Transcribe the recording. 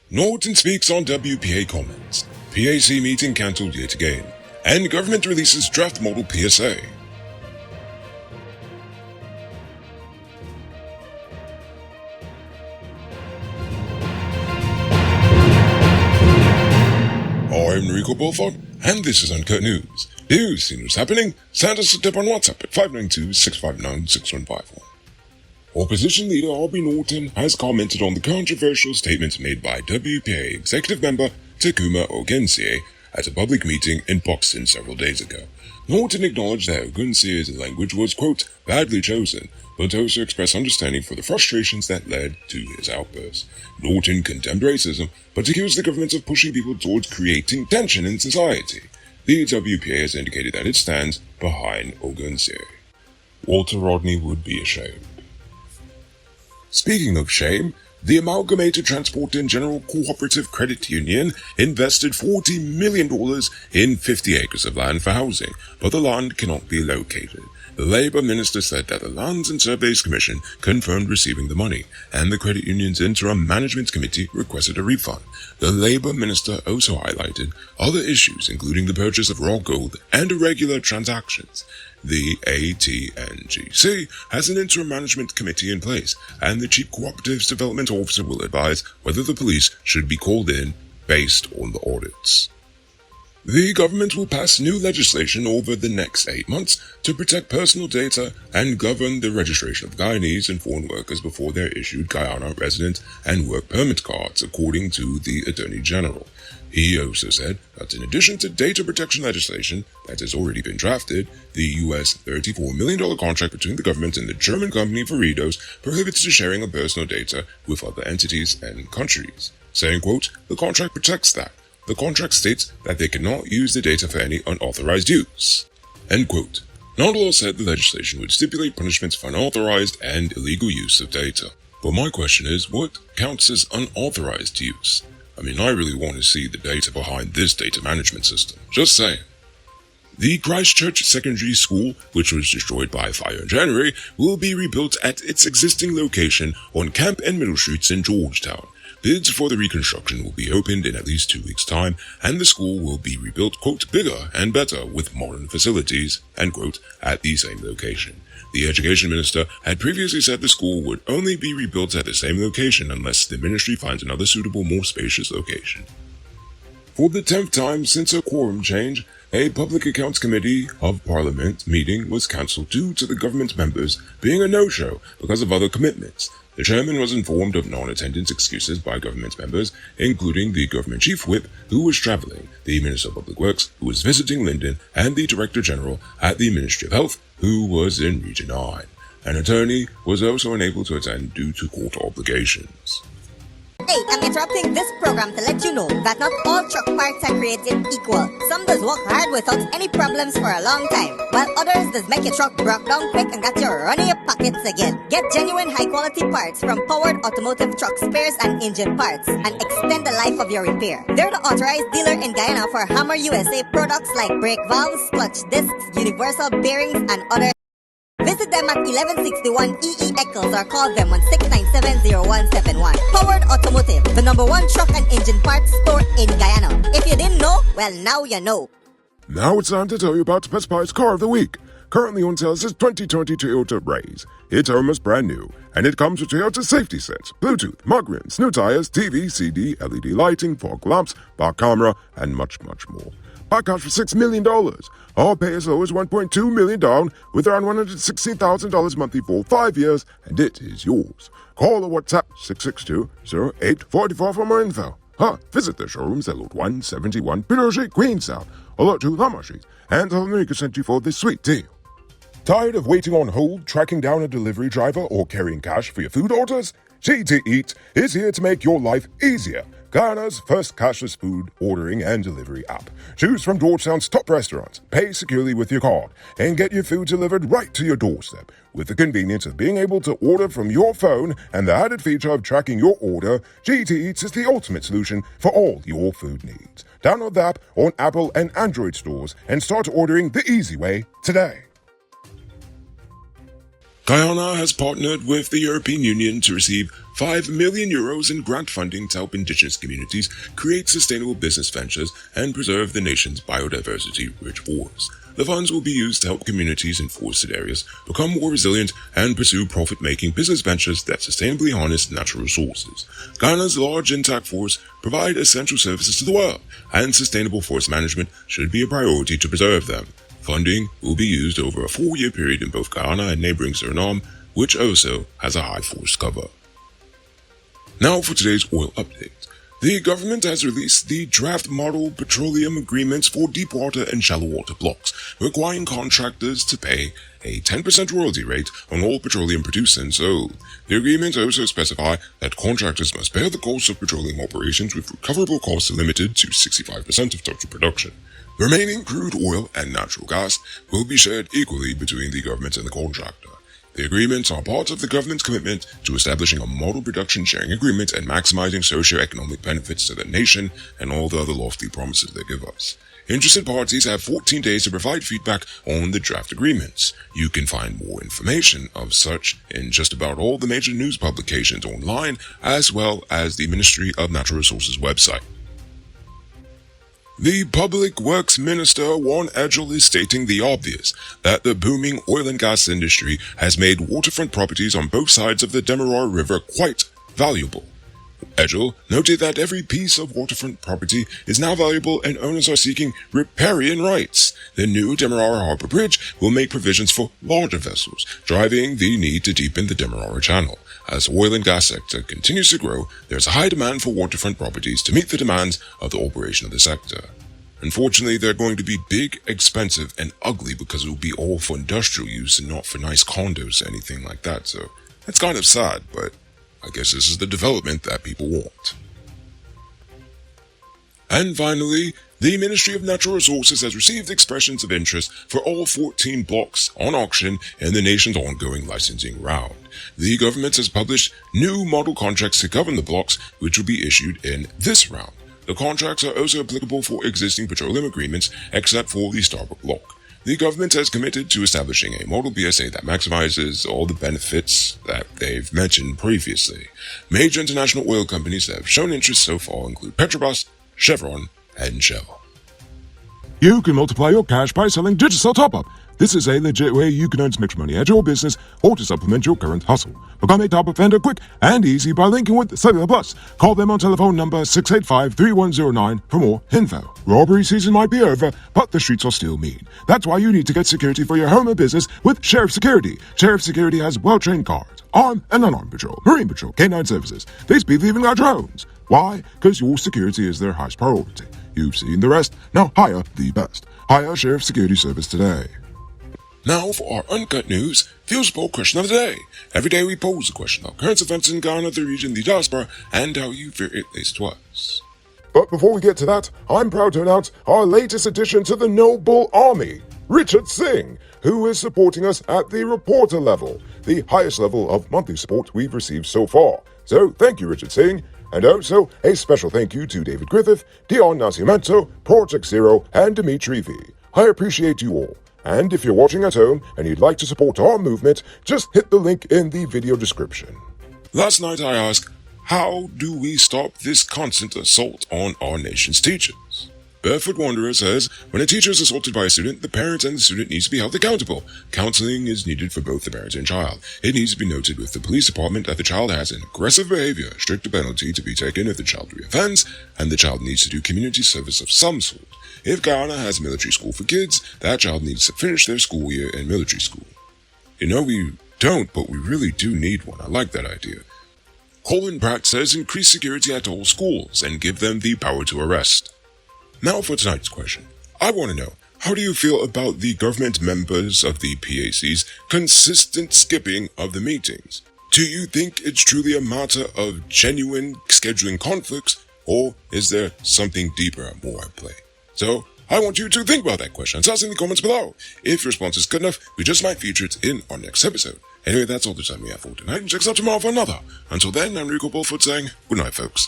Norton speaks on WPA comments. PAC meeting cancelled yet again. And government releases draft model PSA. I'm Rico Bulford, and this is Uncut News. Do you see what's happening? Send us a tip on WhatsApp at 592-659-6151. Opposition leader Aubrey Norton has commented on the controversial statements made by WPA executive member Takuma Ogensie at a public meeting in Buxton several days ago. Norton acknowledged that Ogensie's language was, quote, badly chosen, but also expressed understanding for the frustrations that led to his outburst. Norton condemned racism, but accused the government of pushing people towards creating tension in society. The WPA has indicated that it stands behind Ogensie. Walter Rodney would be ashamed. Speaking of shame, the Amalgamated Transport and General Cooperative Credit Union invested $40 million in 50 acres of land for housing, but the land cannot be located. The Labour Minister said that the Lands and Surveys Commission confirmed receiving the money, and the credit union's interim management committee requested a refund. The Labour Minister also highlighted other issues, including the purchase of raw gold and irregular transactions. The ATNGC has an interim management committee in place, and the Chief Cooperatives Development Officer will advise whether the police should be called in based on the audits. The government will pass new legislation over the next 8 months to protect personal data and govern the registration of Guyanese and foreign workers before they're issued Guyana resident and work permit cards, according to the Attorney General. He also said that in addition to data protection legislation that has already been drafted, the US $34 million contract between the government and the German company Veridos prohibits the sharing of personal data with other entities and countries, saying, quote, the contract protects that. The contract states that they cannot use the data for any unauthorized use. End quote. Nonetheless said the legislation would stipulate punishments for unauthorized and illegal use of data. But my question is, what counts as unauthorized use? I mean, I really want to see the data behind this data management system. Just saying. The Christchurch Secondary School, which was destroyed by fire in January, will be rebuilt at its existing location on Camp and Middle Streets in Georgetown. Bids for the reconstruction will be opened in at least 2 weeks' time, and the school will be rebuilt, quote, bigger and better with modern facilities, end quote, at the same location. The education minister had previously said the school would only be rebuilt at the same location unless the ministry finds another suitable, more spacious location. For the 10th time since a quorum change, a Public Accounts Committee of Parliament meeting was cancelled due to the government members being a no-show because of other commitments. The chairman was informed of non-attendance excuses by government members, including the government chief whip, who was travelling, the Minister of Public Works, who was visiting Linden, and the Director General at the Ministry of Health, who was in Region 9. An attorney was also unable to attend due to court obligations. Hey, I'm interrupting this program to let you know that not all truck parts are created equal. Some does work hard without any problems for a long time, while others does make your truck broke down quick and got you running your pockets again. Get genuine high-quality parts from Powered Automotive Truck Spares and Engine Parts and extend the life of your repair. They're the authorized dealer in Guyana for Hammer USA products like brake valves, clutch discs, universal bearings, and others. Visit them at 1161 EE Eccles or call them on 697-0171. Powered Automotive, the #1 truck and engine parts store in Guyana. If you didn't know, well, now you know. Now it's time to tell you about the Best Buy's Car of the Week. Currently on sale is this 2020 Toyota Raze. It's almost brand new, and it comes with Toyota safety sets, Bluetooth, mug rims, new tires, TV, CD, LED lighting, fog lamps, back camera, and much, much more. Buy cars for $6 million. Or pay as low as $1.2 million down with around $160,000 monthly for 5 years, and it is yours. Call or WhatsApp 662-0844 for more info. Visit the showrooms at Lot 171 Peter Street, Queenstown, or Lot 2 Lamar Street, and Thessaloniki sent you for this sweet deal. Tired of waiting on hold, tracking down a delivery driver, or carrying cash for your food orders? GT Eat is here to make your life easier. Guyana's first cashless food ordering and delivery app. Choose from Georgetown's top restaurants, pay securely with your card, and get your food delivered right to your doorstep. With the convenience of being able to order from your phone and the added feature of tracking your order, GT Eats is the ultimate solution for all your food needs. Download the app on Apple and Android stores and start ordering the easy way today. Guyana has partnered with the European Union to receive €5 million in grant funding to help indigenous communities create sustainable business ventures and preserve the nation's biodiversity-rich forests. The funds will be used to help communities in forested areas become more resilient and pursue profit-making business ventures that sustainably harness natural resources. Guyana's large intact forests provide essential services to the world, and sustainable forest management should be a priority to preserve them. Funding will be used over a 4-year period in both Guyana and neighboring Suriname, which also has a high forest cover. Now for today's oil update. The government has released the draft model petroleum agreements for deepwater and shallow water blocks, requiring contractors to pay a 10% royalty rate on all petroleum produced and sold. The agreements also specify that contractors must bear the costs of petroleum operations with recoverable costs limited to 65% of total production. The remaining crude oil and natural gas will be shared equally between the government and the contractor. The agreements are part of the government's commitment to establishing a model production sharing agreement and maximizing socio-economic benefits to the nation and all the other lofty promises they give us. Interested parties have 14 days to provide feedback on the draft agreements. You can find more information of such in just about all the major news publications online, as well as the Ministry of Natural Resources website. The Public Works Minister Warren Edgell is stating the obvious, that the booming oil and gas industry has made waterfront properties on both sides of the Demerara River quite valuable. Edgell noted that every piece of waterfront property is now valuable and owners are seeking riparian rights. The new Demerara Harbor Bridge will make provisions for larger vessels, driving the need to deepen the Demerara Channel. As the oil and gas sector continues to grow, there's a high demand for waterfront properties to meet the demands of the operation of the sector. Unfortunately, they're going to be big, expensive, and ugly because it will be all for industrial use and not for nice condos or anything like that, so that's kind of sad, but I guess this is the development that people want. And finally, the Ministry of Natural Resources has received expressions of interest for all 14 blocks on auction in the nation's ongoing licensing round. The government has published new model contracts to govern the blocks, which will be issued in this round. The contracts are also applicable for existing petroleum agreements, except for the Starbuck block. The government has committed to establishing a model BSA that maximizes all the benefits that they've mentioned previously. Major international oil companies that have shown interest so far include Petrobras, Chevron, and Shell. You can multiply your cash by selling Digicel Top-Up. This is a legit way you can earn some extra money at your business or to supplement your current hustle. Become a top-up vendor quick and easy by linking with Cellular Plus. Call them on telephone number 685-3109 for more info. Robbery season might be over, but the streets are still mean. That's why you need to get security for your home or business with Sheriff Security. Sheriff Security has well-trained guards, armed and unarmed patrol, marine patrol, canine services. These people even got drones. Why? Because your security is their highest priority. You've seen the rest. Now hire the best. Hire Sheriff Security Service today. Now for our Uncut News, Fuse Poll Question of the Day. Every day we pose a question about current events in Ghana, the region, the diaspora, and how you fear it relates to us. But before we get to that, I'm proud to announce our latest addition to the Noble Army, Richard Singh, who is supporting us at the reporter level, the highest level of monthly support we've received so far. So thank you, Richard Singh. And also, a special thank you to David Griffith, Dion Nascimento, Project Zero, and Dimitri V. I appreciate you all. And if you're watching at home and you'd like to support our movement, just hit the link in the video description. Last night I asked, how do we stop this constant assault on our nation's teachers? Barefoot Wanderer says, when a teacher is assaulted by a student, the parent and the student needs to be held accountable. Counseling is needed for both the parent and child. It needs to be noted with the police department that the child has an aggressive behavior, a stricter penalty to be taken if the child reoffends, and the child needs to do community service of some sort. If Guyana has military school for kids, that child needs to finish their school year in military school. You know, we don't, but we really do need one. I like that idea. Colin Pratt says increase security at all schools and give them the power to arrest. Now for tonight's question. I want to know, how do you feel about the government members of the PAC's consistent skipping of the meetings? Do you think it's truly a matter of genuine scheduling conflicts, or is there something deeper and more at play? So, I want you to think about that question and tell us in the comments below. If your response is good enough, we just might feature it in our next episode. Anyway, that's all the time we have for tonight, and check us out tomorrow for another. Until then, I'm Rico Bullfoot saying, good night, folks.